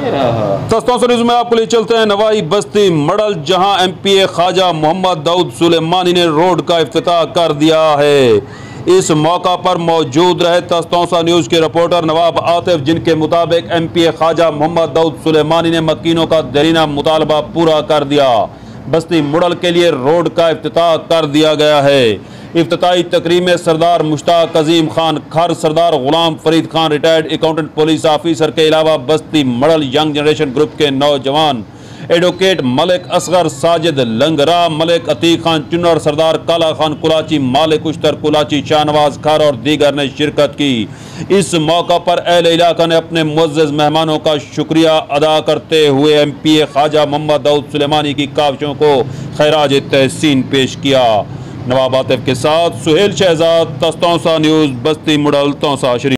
तस्तौसा news में आपको ले चलते हैं नवाई बस्ती मडल, जहां एमपीए ख्वाजा मोहम्मद दाऊद सुलेमानी ने रोड का इफ्तिताह कर दिया है। इस मौका पर मौजूद रहे तस्तौसा न्यूज़ के रिपोर्टर नवाब आतिफ, जिनके मुताबिक एमपीए ख्वाजा मोहम्मद दाऊद सुलेमानी ने मकीनों का देरीना मुतालबा पूरा कर दिया। बस्ती मुडल के लिए रोड का इफ्तिताह कर दिया गया है। इफ्तिताही तकरीब में सरदार Mushtaq Azeem Khan Khar, Sardar Ghulam Farid Khan retired accountant police officer के अलावा Basti Madal young generation group के नौजवान एडवोकेट मलिक असगर, साजिद लंगरा, मलिक अतीक खान चुन्नर, सरदार काला खान कुलाची, मालिक उश्तर कुलाची, शाहनवाज खार और दीगर ने शिरकत की। इस मौका पर अहले इलाका ने अपने मुअज़्ज़ज़ मेहमानों का शुक्रिया अदा करते हुए एमपीए ख्वाजा मोहम्मद दाऊद सुलेमानी की काविशों को खैराज तहसीन पेश किया। नवाब आतिफ के साथ सुहेल शहजाद, तस्तौसा न्यूज़, बस्ती मुडल, तौसा शरीफ।